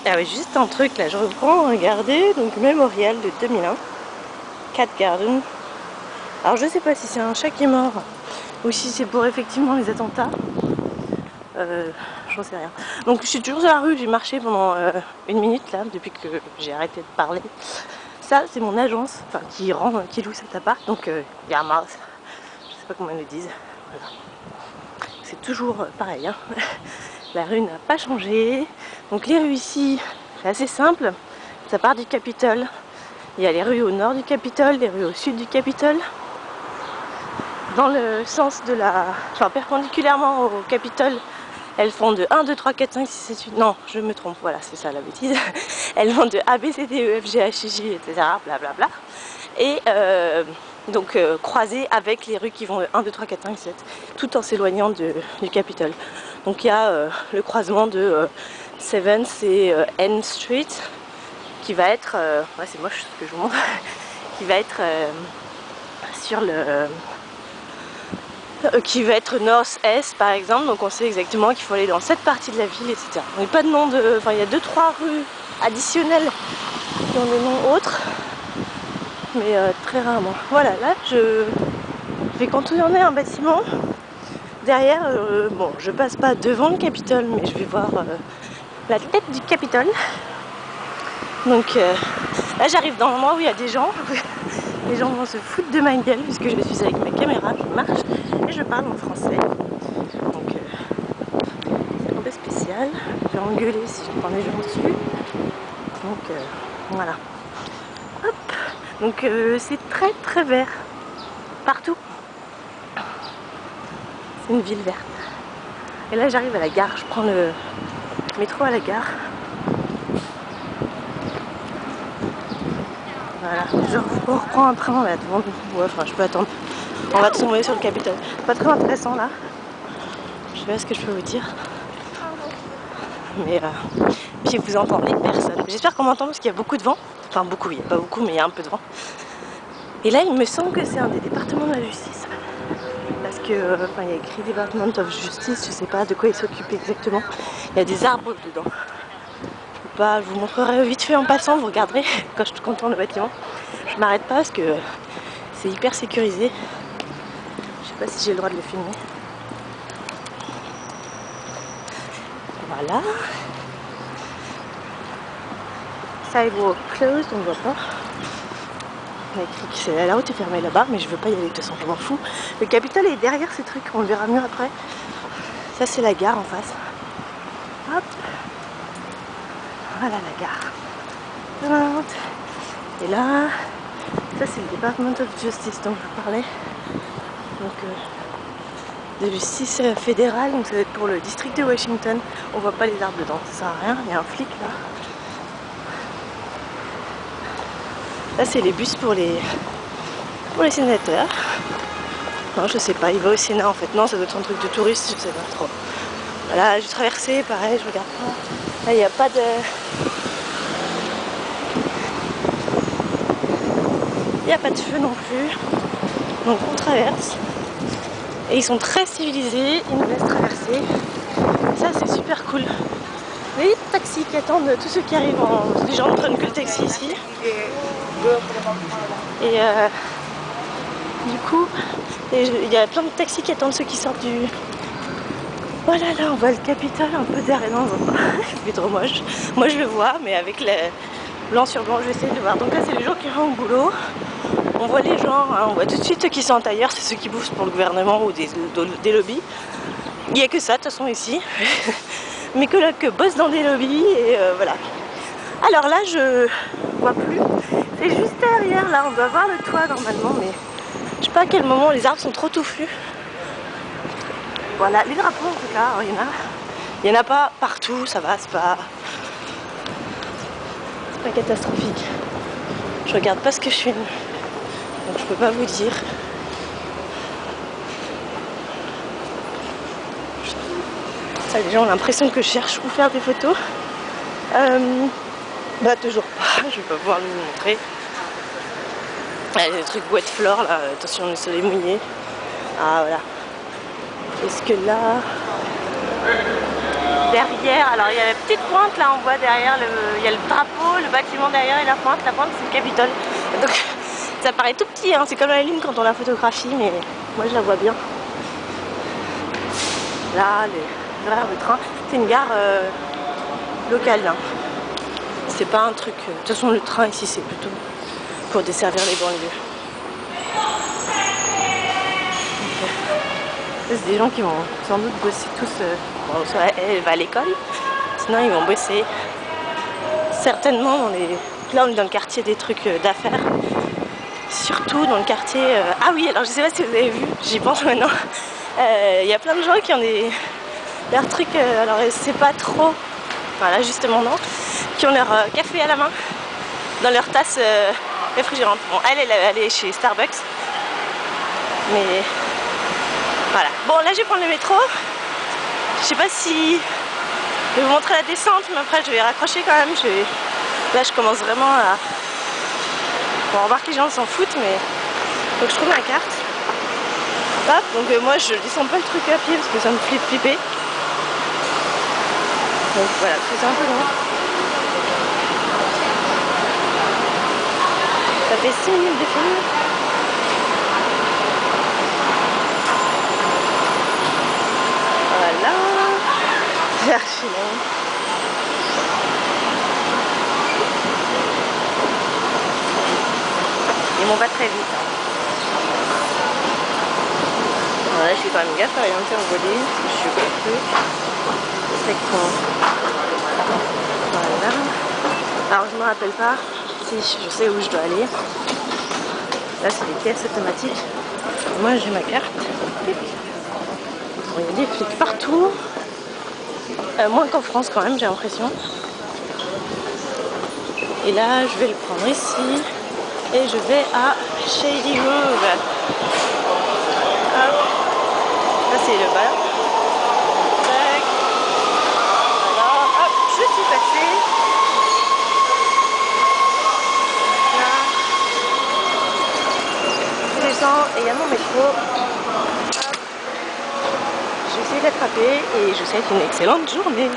Ah oui, juste un truc là, je reprends, regardez, donc Mémorial de 2001, Cat Garden. Alors je sais pas si c'est un chat qui est mort ou si c'est pour effectivement les attentats. J'en sais rien. Donc je suis toujours sur la rue, j'ai marché pendant 1 minute là, depuis que j'ai arrêté de parler. Ça c'est mon agence, enfin qui loue cet appart, donc Yarmouth, je sais pas comment ils le disent. Voilà. C'est toujours pareil, hein. La rue n'a pas changé. Donc les rues ici, c'est assez simple. Ça part du Capitole. Il y a les rues au nord du Capitole, les rues au sud du Capitole. Dans le sens de la... Enfin, perpendiculairement au Capitole, elles font de 1, 2, 3, 4, 5, 6, 7, 8... Non, je me trompe, voilà, c'est ça la bêtise. Elles vont de A, B, C, D, E, F, G, H, I, J, etc. Blablabla. Et donc croisées avec les rues qui vont de 1, 2, 3, 4, 5, 7, tout en s'éloignant du Capitole. Donc il y a le croisement de 7th et N Street qui va être... ouais, c'est moche ce que je vous montre. Qui va être sur le... qui va être nord-est par exemple, donc on sait exactement qu'il faut aller dans cette partie de la ville, etc. Donc pas de nom de... Enfin il y a 2-3 rues additionnelles qui ont des noms autres, mais très rarement. Voilà, là je vais contourner un bâtiment. Derrière, bon je passe pas devant le Capitole, mais je vais voir la tête du Capitole. Donc là j'arrive dans l'endroit où il y a des gens. Les gens vont se foutre de ma gueule puisque je suis avec ma caméra, je marche et je parle en français. Donc c'est un peu spécial. Je vais engueuler si je prends des gens dessus. Donc voilà. Hop. Donc c'est très très vert. Partout. C'est une ville verte. Et là j'arrive à la gare, je prends le métro à la gare. Voilà, je reprends un train là devant. Ouais, enfin je peux attendre. On va tomber sur le Capitole. Pas très intéressant là. Je sais pas ce que je peux vous dire. Mais puis vous entendez personne. J'espère qu'on m'entend parce qu'il y a beaucoup de vent. Enfin beaucoup, il n'y a pas beaucoup mais il y a un peu de vent. Et là il me semble que c'est un des départements de la justice. Parce que enfin il y a écrit Department of Justice, je sais pas de quoi il s'occupe exactement. Il y a des arbres dedans. Je vous montrerai vite fait en passant, vous regarderez quand je contourne le bâtiment. Je m'arrête pas parce que c'est hyper sécurisé. Je sais pas si j'ai le droit de le filmer. Voilà. Sidewalk closed, on ne voit pas. On a écrit que c'est la route est fermée là-bas, mais je veux pas y aller de toute façon, je m'en fous. Le Capitole est derrière ces trucs, on le verra mieux après. Ça c'est la gare en face. Hop. Voilà la gare. Et là, ça c'est le Department of Justice dont je vous parlais. Donc de justice fédérale, donc ça va être pour le district de Washington. On voit pas les arbres dedans, ça sert à rien, il y a un flic là. Là c'est les bus pour les sénateurs. Non je sais pas, il va au Sénat en fait. Non ça doit être un truc de touriste, je sais pas trop. Voilà, j'ai traversé, pareil, je regarde pas. Là il n'y a pas de... Il n'y a pas de feu non plus. Donc on traverse. Et ils sont très civilisés, ils nous laissent traverser. Ça c'est super cool. Les taxis qui attendent tous ceux qui arrivent en... Les gens ne prennent que le taxi ici. Et du coup, il y a plein de taxis qui attendent ceux qui sortent du... Voilà, là on voit le Capitole un peu derrière. Non, c'est trop moche. Moi je le vois, mais avec le blanc sur blanc, je vais essayer de le voir. Donc là c'est les gens qui vont au boulot. On voit les gens, hein, on voit tout de suite ceux qui sont en tailleur, c'est ceux qui bouffent pour le gouvernement ou des lobbies. Il n'y a que ça de toute façon ici. Mes collègues bossent dans des lobbies et voilà. Alors là je vois plus. C'est juste derrière, là on doit voir le toit normalement, mais je sais pas à quel moment, les arbres sont trop touffus. Voilà, les drapeaux en tout cas, il y en a pas partout, ça va, c'est pas catastrophique. Je regarde pas ce que je filme, donc je peux pas vous dire. Ça, les gens ont l'impression que je cherche où faire des photos. Bah toujours pas, je vais pas pouvoir vous montrer. Il y a des trucs wet floor là, attention le soleil mouillé. Ah voilà. Est-ce que là... derrière, alors il y a la petite pointe là, on voit derrière, il y a le drapeau, le bâtiment derrière et la pointe c'est le Capitole. Donc ça paraît tout petit, hein, c'est comme la lune quand on la photographie, mais moi je la vois bien. Là, les horaires de train, c'est une gare locale, hein. C'est pas un truc... De toute façon le train ici c'est plutôt pour desservir les banlieues. C'est des gens qui vont sans doute bosser tous, bon, soit elle va à l'école, sinon ils vont bosser certainement dans les... Là on est dans le quartier des trucs d'affaires, surtout dans le quartier... Ah oui, alors je sais pas si vous avez vu, j'y pense maintenant, il y a plein de gens qui ont leurs trucs, alors c'est pas trop, voilà justement non, qui ont leur café à la main, dans leur tasse réfrigérante. Bon, elle est chez Starbucks, mais... Voilà. Bon, là je vais prendre le métro. Je sais pas si je vais vous montrer la descente, mais après je vais raccrocher quand même. Là je commence vraiment à... Bon, on remarque que les gens s'en foutent, mais faut que je trouve ma carte. Hop, donc moi je descends pas le truc à pied parce que ça me fait flipper. Donc voilà, c'est un peu loin. Ça fait 6 minutes de film. Voilà, c'est archi long. Ils vont pas très vite. Voilà, je suis quand même gaffe à orienter en voler, parce que je suis coupée. C'est con. Voilà. Alors je me rappelle pas si je sais où je dois aller. Là c'est des caisses automatiques. Moi j'ai ma carte. Bon, il y a des flics partout, moins qu'en France quand même j'ai l'impression. Et là je vais le prendre ici et je vais à Shady Grove. Hop. Là c'est le bar. Tac. Voilà. Hop, je suis passée. Là. Je descends et il y a mon métro. J'essaie d'attraper et je vous souhaite une excellente journée.